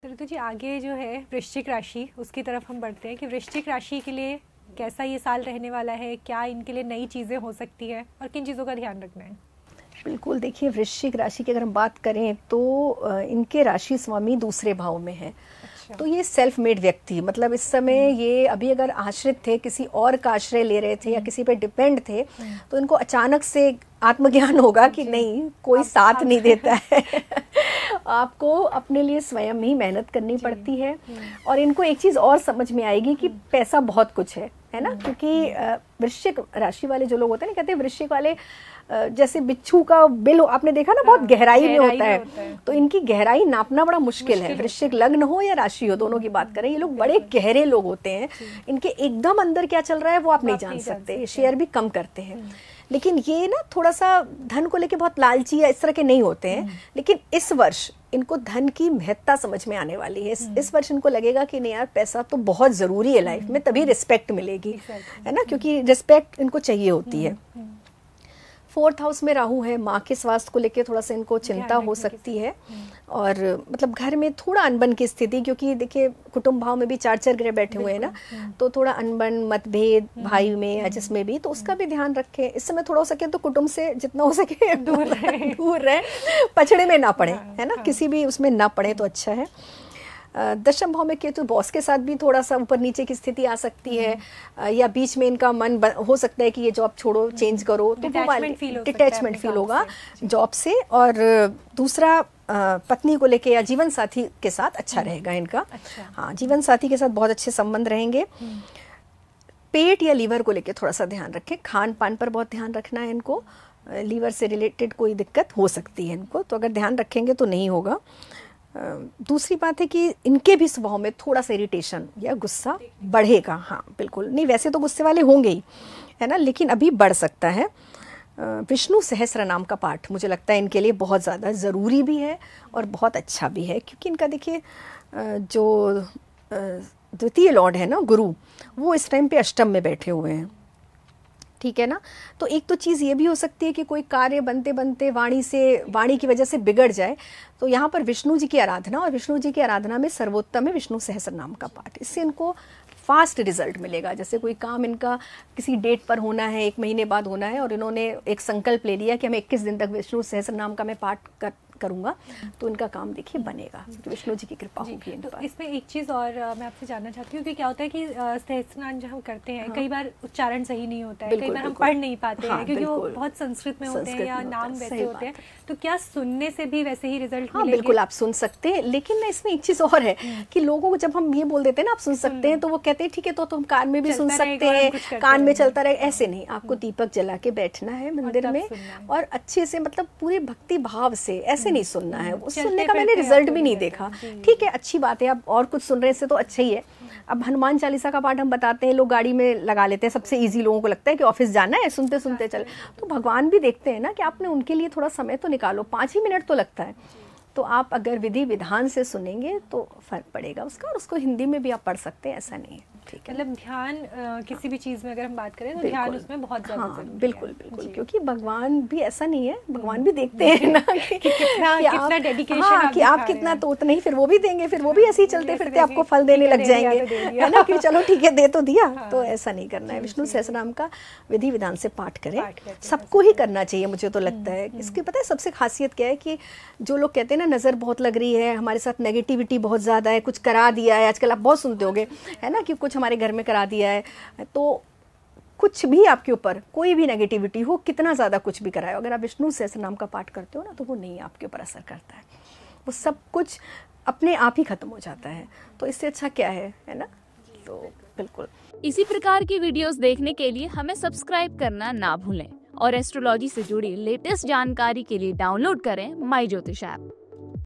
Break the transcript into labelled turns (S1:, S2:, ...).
S1: तो ऋतु जी, आगे जो है वृश्चिक राशि, उसकी तरफ हम बढ़ते हैं कि वृश्चिक राशि के लिए कैसा ये साल रहने वाला है, क्या इनके लिए नई चीज़ें हो सकती है और किन चीज़ों का ध्यान रखना है।
S2: बिल्कुल, देखिए वृश्चिक राशि की अगर हम बात करें तो इनके राशि स्वामी दूसरे भाव में है।
S1: अच्छा।
S2: तो ये सेल्फ मेड व्यक्ति, मतलब इस समय ये अभी अगर आश्रित थे, किसी और का आश्रय ले रहे थे या किसी पे डिपेंड थे, तो इनको अचानक से आत्मज्ञान होगा कि नहीं, कोई साथ नहीं देता है। आपको अपने लिए स्वयं ही मेहनत करनी पड़ती है। और इनको एक चीज़ और समझ में आएगी कि पैसा बहुत कुछ है ना, क्योंकि वृश्चिक राशि वाले जो लोग होते हैं ना, कहते हैं वृश्चिक वाले जैसे बिच्छू का बिल आपने देखा ना, बहुत गहराई में होता है। तो इनकी गहराई नापना बड़ा मुश्किल है। वृश्चिक लग्न हो या राशि हो, दोनों की बात करें, ये लोग बड़े गहरे लोग होते हैं। इनके एकदम अंदर क्या चल रहा है वो आप नहीं जान सकते। शेयर भी कम करते हैं, लेकिन ये ना थोड़ा सा धन को लेके बहुत लालची या इस तरह के नहीं होते हैं। लेकिन इस वर्ष इनको धन की महत्ता समझ में आने वाली है। इस वर्ष इनको लगेगा कि नहीं यार, पैसा तो बहुत ज़रूरी है लाइफ में, तभी रिस्पेक्ट मिलेगी, है ना, क्योंकि रिस्पेक्ट इनको चाहिए होती है। 4th हाउस में राहु है, माँ के स्वास्थ्य को लेके थोड़ा सा इनको चिंता हो सकती है। और मतलब घर में थोड़ा अनबन की स्थिति, क्योंकि देखिए कुटुंब भाव में भी 4 ग्रह बैठे हुए हैं ना, तो थोड़ा अनबन, मतभेद भाई में या जिसमें भी, तो उसका भी ध्यान रखें। इस समय थोड़ा हो सके तो कुटुंब से जितना हो सके दूर रहे, पछड़े में ना पड़े, है ना, किसी भी उसमें ना पड़े तो अच्छा है। दशम भाव में केतु, बॉस के साथ भी थोड़ा सा ऊपर नीचे की स्थिति आ सकती है, या बीच में इनका मन हो सकता है कि ये जॉब छोड़ो, चेंज करो, तो डिटैचमेंट फील होगा जॉब से। और दूसरा पत्नी को लेके या जीवन साथी के साथ अच्छा रहेगा इनका। हाँ, जीवन साथी के साथ बहुत अच्छे संबंध रहेंगे। पेट या लीवर को लेके थोड़ा सा ध्यान रखें, खान पान पर बहुत ध्यान रखना है इनको। लीवर से रिलेटेड कोई दिक्कत हो सकती है इनको, तो अगर ध्यान रखेंगे तो नहीं होगा। दूसरी बात है कि इनके भी स्वभाव में थोड़ा सा इरिटेशन या गुस्सा बढ़ेगा। हाँ बिल्कुल, नहीं वैसे तो गुस्से वाले होंगे ही, है ना, लेकिन अभी बढ़ सकता है। विष्णु सहस्त्र नाम का पाठ मुझे लगता है इनके लिए बहुत ज़्यादा ज़रूरी भी है और बहुत अच्छा भी है, क्योंकि इनका देखिए जो द्वितीय लॉर्ड है ना, गुरु, वो इस टाइम पे अष्टम में बैठे हुए हैं, ठीक है ना। तो एक तो चीज़ ये भी हो सकती है कि कोई कार्य बनते बनते वाणी की वजह से बिगड़ जाए, तो यहाँ पर विष्णु जी की आराधना, और विष्णु जी की आराधना में सर्वोत्तम है विष्णु सहस्त्र नाम का पाठ। इससे इनको फास्ट रिजल्ट मिलेगा। जैसे कोई काम इनका किसी डेट पर होना है, 1 महीने बाद होना है, और इन्होंने एक संकल्प ले लिया कि हमें 21 दिन तक विष्णु सहस्त्र नाम का मैं पाठ करूंगा, तो इनका काम देखिए बनेगा, तो विष्णु जी की कृपा होगी इन पर।
S1: तो इसमें एक चीज़ और मैं आपसे जानना चाहती हूँ कि क्या होता है कि सहस्त्रनाम जब हम करते हैं, कई बार उच्चारण सही नहीं होता है, कई बार हम पढ़ नहीं पाते हैं, क्योंकि वो बहुत संस्कृत में होते हैं या नाम वैसे होते हैं, तो क्या सुनने से भी वैसे ही रिजल्ट मिलेंगे?
S2: बिल्कुल आप सुन सकते हैं, लेकिन ना इसमें एक चीज़ और है कि लोगों को जब हम ये बोल देते हैं ना आप सुन सकते हैं, तो वो कहते हैं ठीक है, तो हम कान में भी सुन सकते हैं, कान में चलता रहे, ऐसे नहीं। आपको दीपक जला के बैठना है मंदिर में और अच्छे से, मतलब पूरे भक्ति भाव से, ऐसे नहीं सुनना है। सुनने का मैंने रिजल्ट भी नहीं देखा, ठीक है, अच्छी बात है, आप और कुछ सुन रहे हैं तो अच्छा ही है। अब हनुमान चालीसा का पाठ हम बताते हैं, लोग गाड़ी में लगा लेते हैं, सबसे इजी लोगों को लगता है कि ऑफिस जाना है, सुनते सुनते चले, तो भगवान भी देखते हैं ना कि आपने उनके लिए थोड़ा समय तो निकालो, 5 ही मिनट तो लगता है। तो आप अगर विधि विधान से सुनेंगे तो फर्क पड़ेगा उसका, और उसको हिंदी में भी आप पढ़ सकते हैं, ऐसा नहीं है, ठीक है।
S1: मतलब ध्यान किसी भी चीज़ में अगर हम बात करें तो ध्यान उसमें बहुत ज़्यादा जरूरी है।
S2: बिल्कुल, क्योंकि भगवान भी ऐसा नहीं है, भगवान भी देखते हैं ना कि
S1: कितना डेडिकेशन,
S2: कि आप कितना, तो उतना ही फिर वो भी देंगे, फिर वो भी ऐसे ही चलते फिरते आपको फल देने लग जाएंगे, है ना, कि चलो ठीक है दे तो दिया। तो ऐसा नहीं करना है। विष्णु सहस्त्रनाम का विधि विधान से पाठ करें, सबको ही करना चाहिए, मुझे तो लगता है। इसकी पता है सबसे खासियत क्या है, कि जो लोग कहते हैं ना नज़र बहुत लग रही है, हमारे साथ नेगेटिविटी बहुत ज़्यादा है, कुछ करा दिया है, आजकल आप बहुत सुनते होंगे, है ना, कि कुछ हमारे घर में करा दिया है, तो कुछ भी आपके ऊपर कोई भी नेगेटिविटी हो, कितना ज़्यादा कुछ भी कराए, अगर आप विष्णु सहस्त्र नाम का पाठ करते हो ना, तो वो नहीं आपके ऊपर असर करता है, वो सब कुछ अपने आप ही खत्म हो जाता है। तो इससे अच्छा क्या है ना। तो बिल्कुल
S3: इसी प्रकार की वीडियोस देखने के लिए हमें सब्सक्राइब करना ना भूलें, और एस्ट्रोलॉजी से जुड़ी लेटेस्ट जानकारी के लिए डाउनलोड करें माई ज्योतिष ऐप।